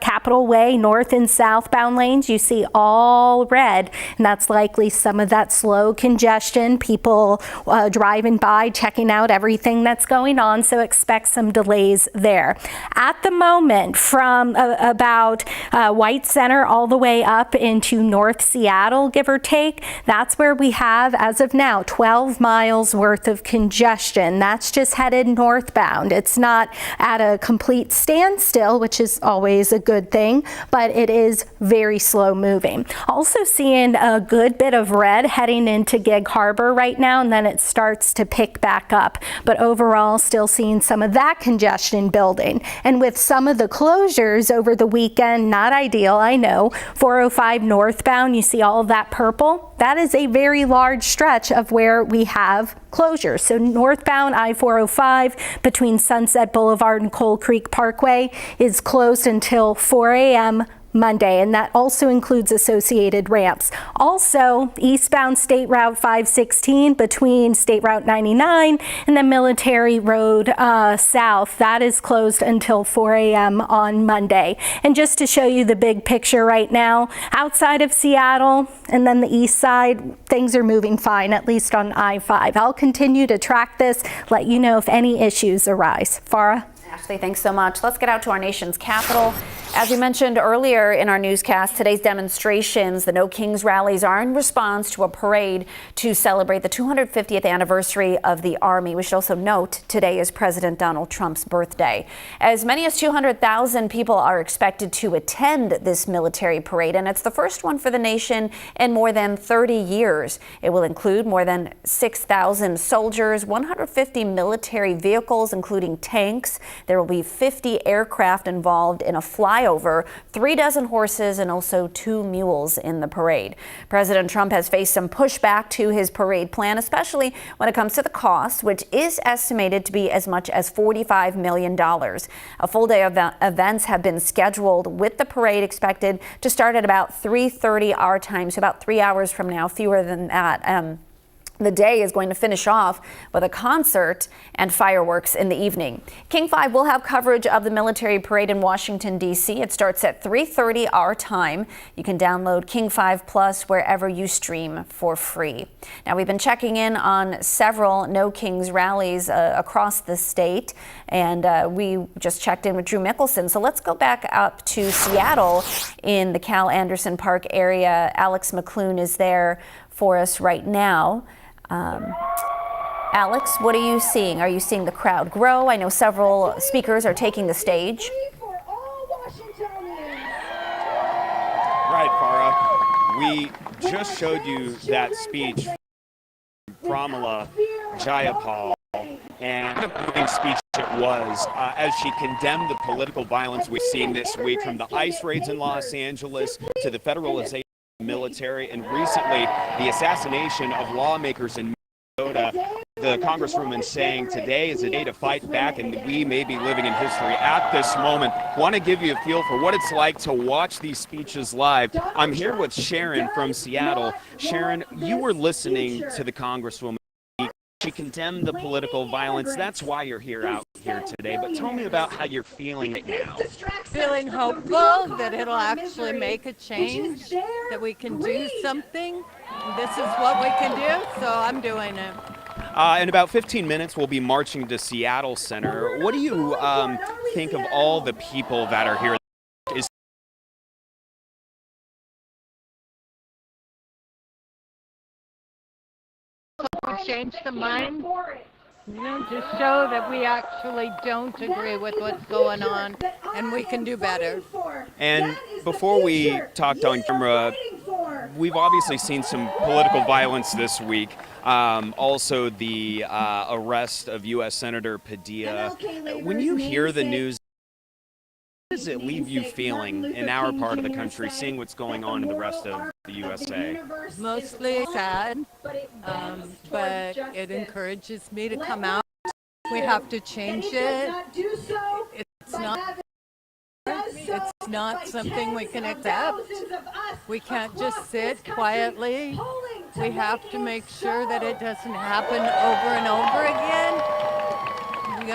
Capitol Way, north and southbound lanes, you see all red, and that's likely some of that slow congestion, people driving by, checking out everything that's going on, so expect some delays there. At the moment, from about White Center all the way up into North Seattle, give or take, that's where we have, as of now, 12 miles worth of congestion. That's just headed northbound. It's not at a complete standstill, which is always always a good thing, but it is very slow moving. Also seeing a good bit of red heading into Gig Harbor right now, and then it starts to pick back up. But overall, still seeing some of that congestion building. And with some of the closures over the weekend, not ideal, I know. 405 northbound, you see all of that purple? That is a very large stretch of where we have closures. So northbound I-405 between Sunset Boulevard and Coal Creek Parkway is closed until 4 a.m. Monday, and that also includes associated ramps. Also, eastbound State Route 516 between State Route 99 and the Military Road South, that is closed until 4 a.m. on Monday. And just to show you the big picture right now, outside of Seattle and then the east side, things are moving fine, at least on I-5. I'll continue to track this, let you know if any issues arise. Farah? Ashley, thanks so much. Let's get out to our nation's capital. As we mentioned earlier in our newscast, today's demonstrations, the No Kings rallies, are in response to a parade to celebrate the 250th anniversary of the Army. We should also note today is President Donald Trump's birthday. As many as 200,000 people are expected to attend this military parade, and it's the first one for the nation in more than 30 years. It will include more than 6,000 soldiers, 150 military vehicles, including tanks. There will be 50 aircraft involved in a flyover, 36 horses, and also 2 mules in the parade. President Trump has faced some pushback to his parade plan, especially when it comes to the cost, which is estimated to be as much as $45 million. A full day of events have been scheduled, with the parade expected to start at about 3:30 our time, so about 3 hours from now, fewer than that. The day is going to finish off with a concert and fireworks in the evening. King 5 will have coverage of the military parade in Washington, D.C. It starts at 3:30 our time. You can download King 5 Plus wherever you stream for free. Now, we've been checking in on several No Kings rallies across the state, and we just checked in with Drew Mickelson. So let's go back up to Seattle in the Cal Anderson Park area. Alex McClune is there for us right now. Alex, what are you seeing? Are you seeing the crowd grow? I know several speakers are taking the stage. Right, Farah. We just showed you that speech from Pramila Jayapal, and what a moving speech it was as she condemned the political violence we've seen this week, from the ICE raids in Los Angeles to the federalization military, and recently the assassination of lawmakers in Minnesota. The congresswoman saying today is a day to fight back, and we may be living in history at this moment. Want to give you a feel for what it's like to watch these speeches live. I'm here with Sharon from Seattle. Sharon, you were listening to the congresswoman. She condemned the political violence. That's why you're out here today. But tell me about how you're feeling right now. Feeling hopeful that it'll actually make a change, that we can do something. This is what we can do, so I'm doing it. In about 15 minutes, we'll be marching to Seattle Center. What do you think of all the people that are here? Change the mind, just show that we actually don't agree with what's going on, and we can do better. And before we talked on camera, we've obviously seen some political violence this week. Also, the arrest of U.S. Senator Padilla. When you hear the news, how does it leave you feeling in our part of the country, seeing what's going on in the rest of the USA? Mostly sad, but it encourages me to come out. We have to change it. It's not something we can accept. We can't just sit quietly. We have to make sure that it doesn't happen over and over again. You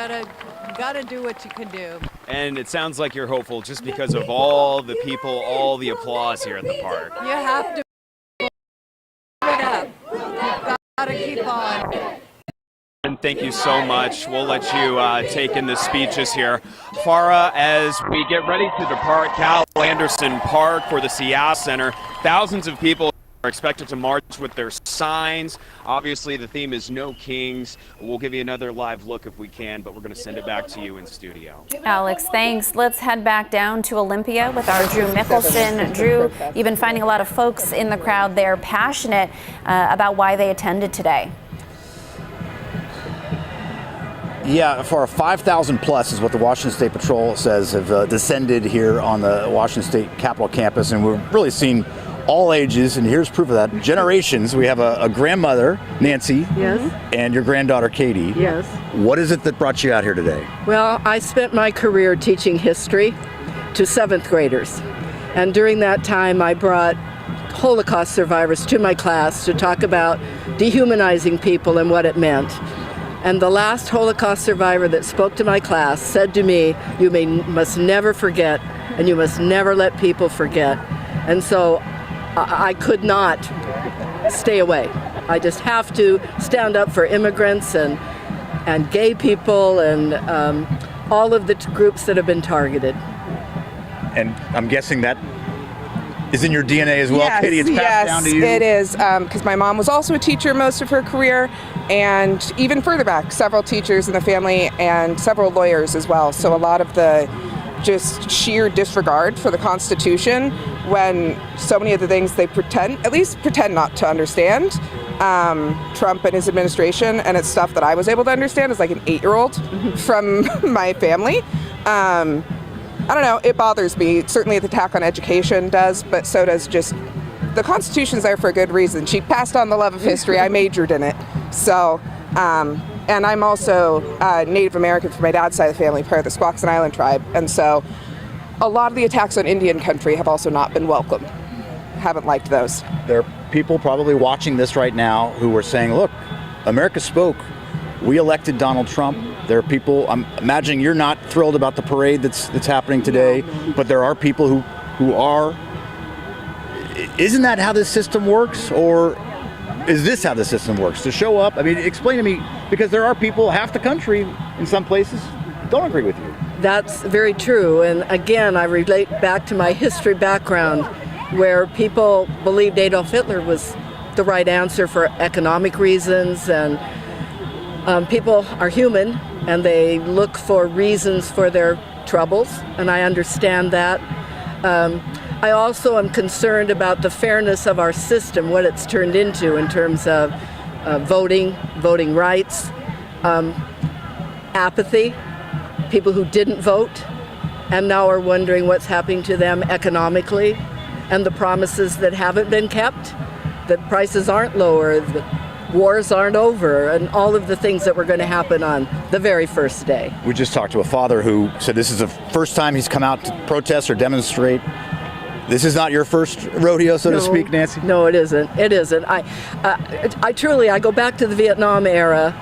gotta do what you can do. And it sounds like you're hopeful just because of all the people, all the applause here at the park. You have to keep it up. You've got to keep on. And thank you so much. We'll let you take in the speeches here. Farah, as we get ready to depart Cal Anderson Park for the Seattle Center, thousands of people are expected to march with their signs. Obviously, the theme is No Kings. We'll give you another live look if we can, but we're going to send it back to you in studio. Alex, thanks. Let's head back down to Olympia with our Drew Mickelson. Drew, you've been finding a lot of folks in the crowd there passionate about why they attended today. Yeah, for 5,000 plus is what the Washington State Patrol says have descended here on the Washington State Capitol campus, and we've really seen all ages, and here's proof of that. Generations. We have a grandmother, Nancy, Yes. and your granddaughter, Katie. Yes. What is it that brought you out here today? Well, I spent my career teaching history to 7th graders. And during that time, I brought Holocaust survivors to my class to talk about dehumanizing people and what it meant. And the last Holocaust survivor that spoke to my class said to me, "You must never forget, and you must never let people forget." And so I could not stay away. I just have to stand up for immigrants and gay people and all of the groups that have been targeted. And I'm guessing that is in your DNA as well, Yes, Katie. It's passed down to you. It is, because my mom was also a teacher most of her career, and even further back, several teachers in the family and several lawyers as well. So a lot of the just sheer disregard for the Constitution, when so many of the things they at least pretend not to understand, Trump and his administration, and it's stuff that I was able to understand as like an 8-year-old from my family. I don't know, it bothers me. Certainly the attack on education does, but so does just, the Constitution's there for a good reason. She passed on the love of history. I majored in it. So, and I'm also Native American from my dad's side of the family, part of the Squaxin Island tribe. And so a lot of the attacks on Indian country have also not been welcome. Haven't liked those. There are people probably watching this right now who are saying, look, America spoke. We elected Donald Trump. There are people, I'm imagining you're not thrilled about the parade that's happening today, but there are people who are. Isn't that how this system works? Or is this how the system works? To show up, I mean, explain to me, because there are people, half the country in some places, don't agree with you. That's very true. And again, I relate back to my history background, where people believed Adolf Hitler was the right answer for economic reasons, and people are human and they look for reasons for their troubles, and I understand that. I also am concerned about the fairness of our system, what it's turned into in terms of voting rights, apathy, people who didn't vote and now are wondering what's happening to them economically, and the promises that haven't been kept, that prices aren't lower, that wars aren't over, and all of the things that were going to happen on the very first day. We just talked to a father who said this is the first time he's come out to protest or demonstrate. This is not your first rodeo, so to speak, Nancy? No, it isn't. It isn't. I truly, I go back to the Vietnam era,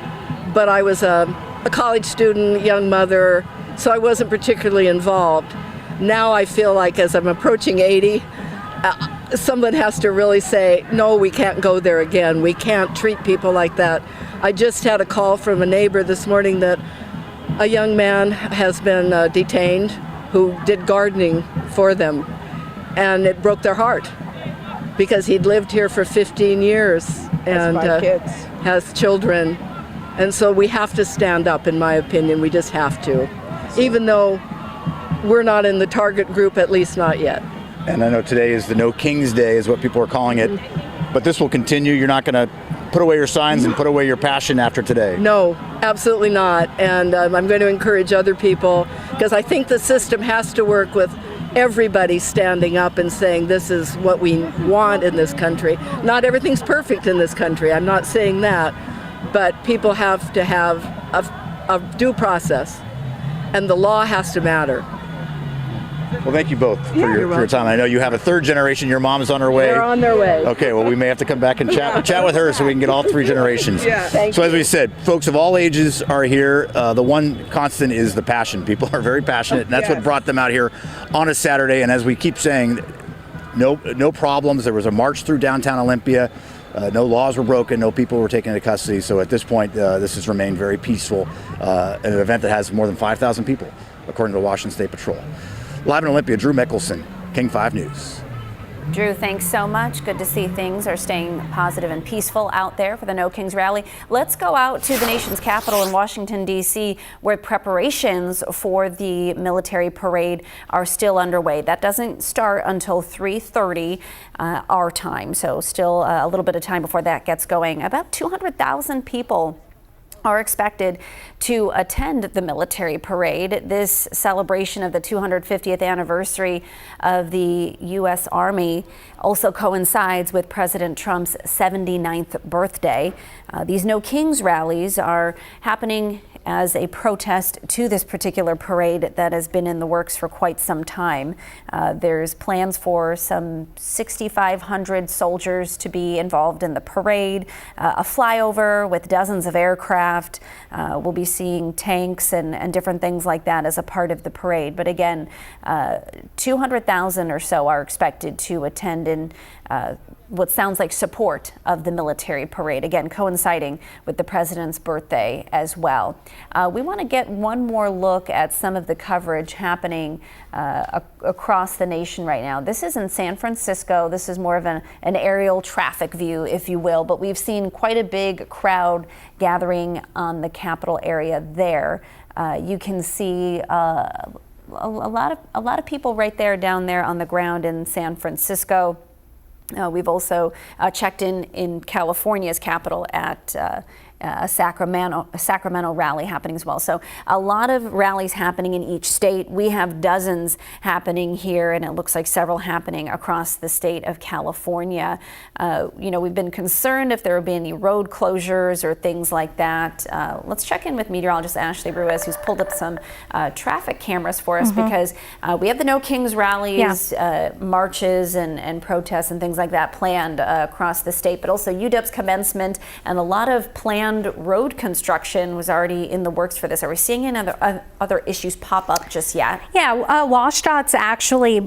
but I was a college student, young mother, so I wasn't particularly involved. Now I feel like as I'm approaching 80, someone has to really say, no, we can't go there again. We can't treat people like that. I just had a call from a neighbor this morning that a young man has been detained who did gardening for them, and it broke their heart because he'd lived here for 15 years and has children. And so we have to stand up, in my opinion. We just have to, even though we're not in the target group, at least not yet. And I know today is the No Kings Day, is what people are calling it. But this will continue. You're not going to put away your signs and put away your passion after today. No, absolutely not. And I'm going to encourage other people, because I think the system has to work with everybody standing up and saying this is what we want in this country. Not everything's perfect in this country. I'm not saying that. But people have to have a due process, and the law has to matter. Well, thank you both for your time. I know you have a third generation. Your mom's on her way. They're on their way. Okay, well, we may have to come back and chat with her so we can get all three generations. Yeah, thank so you. as we said, folks of all ages are here. The one constant is the passion. People are very passionate, and that's what brought them out here on a Saturday. And as we keep saying, no problems. There was a march through downtown Olympia. No laws were broken. No people were taken into custody. So at this point, this has remained very peaceful. An event that has more than 5,000 people, according to the Washington State Patrol. Live in Olympia, Drew Mickelson, King 5 News. Drew, thanks so much. Good to see things are staying positive and peaceful out there for the No Kings rally. Let's go out to the nation's capital in Washington, D.C., where preparations for the military parade are still underway. That doesn't start until 3:30 our time, so still a little bit of time before that gets going. About 200,000 people are expected to attend the military parade. This celebration of the 250th anniversary of the U.S. Army also coincides with President Trump's 79th birthday. These No Kings rallies are happening as a protest to this particular parade that has been in the works for quite some time. There's plans for some 6,500 soldiers to be involved in the parade, a flyover with dozens of aircraft. We'll be seeing tanks and different things like that as a part of the parade. But again, 200,000 or so are expected to attend in what sounds like support of the military parade, again coinciding with the president's birthday as well. We want to get one more look at some of the coverage happening across the nation right now. This is in San Francisco. This is more of an aerial traffic view, if you will, but we've seen quite a big crowd gathering on the Capitol area there. You can see a lot of people right there down there on the ground in San Francisco. We've also checked in California's capital at a Sacramento rally happening as well. So a lot of rallies happening in each state. We have dozens happening here, and it looks like several happening across the state of California. We've been concerned if there will be any road closures or things like that. Let's check in with meteorologist Ashley Ruiz, who's pulled up some traffic cameras for us, because we have the No Kings rallies, marches and protests and things like that planned across the state, but also UW's commencement and a lot of planned road construction was already in the works for this. Are we seeing any other issues pop up just yet? Yeah, WashDOT's actually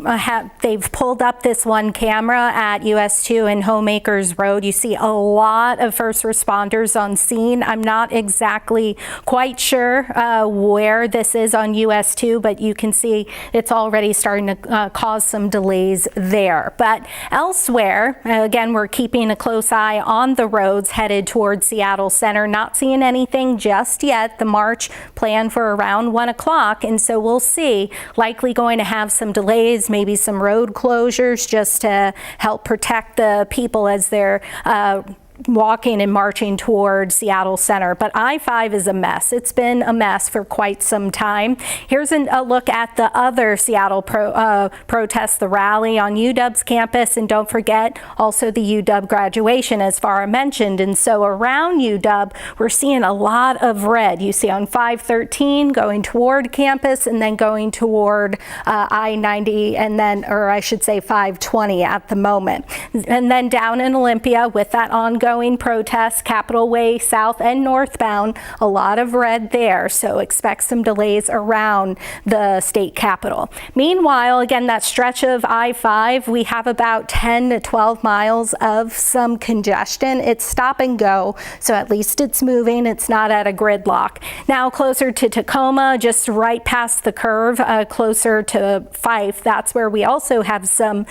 they've pulled up this one camera at US 2 and Homemakers Road. You see a lot of first responders on scene. I'm not exactly quite sure where this is on US 2, but you can see it's already starting to cause some delays there. But elsewhere, again, we're keeping a close eye on the roads headed towards Seattle Center. Not seeing anything just yet. The march planned for around 1 o'clock, and so we'll see. Likely going to have some delays, maybe some road closures just to help protect the people as they're walking and marching toward Seattle Center. But I-5 is a mess. It's been a mess for quite some time. Here's a look at the other Seattle protest, the rally on UW's campus. And don't forget also the UW graduation, as Farah mentioned. And so around UW, we're seeing a lot of red. You see on 513 going toward campus and then going toward I-90 and then, or I should say 520 at the moment. And then down in Olympia with that ongoing protests, Capitol Way south and northbound, a lot of red there, so expect some delays around the state capitol. Meanwhile, again, that stretch of I-5, we have about 10 to 12 miles of some congestion. It's stop and go, so at least it's moving. It's not at a gridlock. Now closer to Tacoma, just right past the curve, closer to Fife, that's where we also have some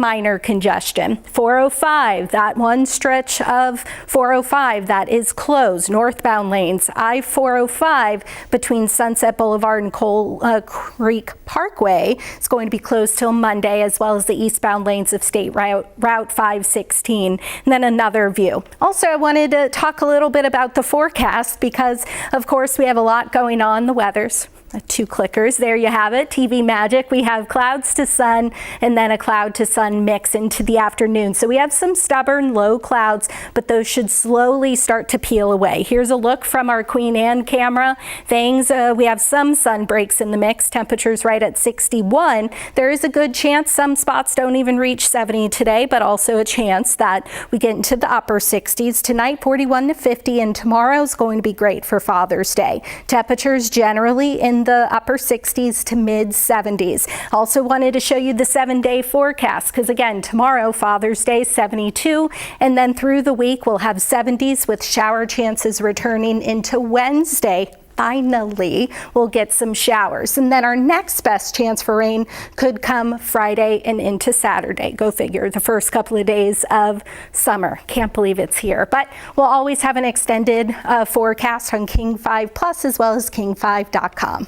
minor congestion. 405, that one stretch of 405 that is closed, northbound lanes. I-405 between Sunset Boulevard and Coal Creek Parkway is going to be closed till Monday, as well as the eastbound lanes of State Route 516. And then another view. Also, I wanted to talk a little bit about the forecast because, of course, we have a lot going on. The weather's 2 clickers. There you have it. TV magic. We have clouds to sun and then a cloud to sun mix into the afternoon. So we have some stubborn low clouds, but those should slowly start to peel away. Here's a look from our Queen Anne camera. We have some sun breaks in the mix. Temperatures right at 61. There is a good chance some spots don't even reach 70 today, but also a chance that we get into the upper 60s. Tonight, 41 to 50, and tomorrow's going to be great for Father's Day. Temperatures generally in the upper 60s to mid 70s. Also wanted to show you the 7-day forecast because again, tomorrow, Father's Day, 72, and then through the week we'll have 70s with shower chances returning into Wednesday. finally we'll get some showers. And then our next best chance for rain could come Friday and into Saturday. Go figure, the first couple of days of summer. Can't believe it's here. But we'll always have an extended forecast on King 5 Plus as well as king5.com.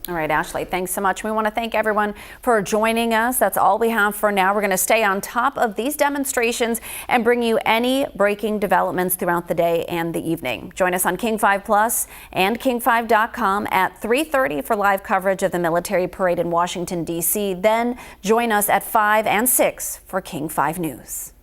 All right, Ashley, thanks so much. We want to thank everyone for joining us. That's all we have for now. We're going to stay on top of these demonstrations and bring you any breaking developments throughout the day and the evening. Join us on King 5 Plus and king5.com at 3:30 for live coverage of the military parade in Washington, D.C. Then join us at 5 and 6 for King 5 News.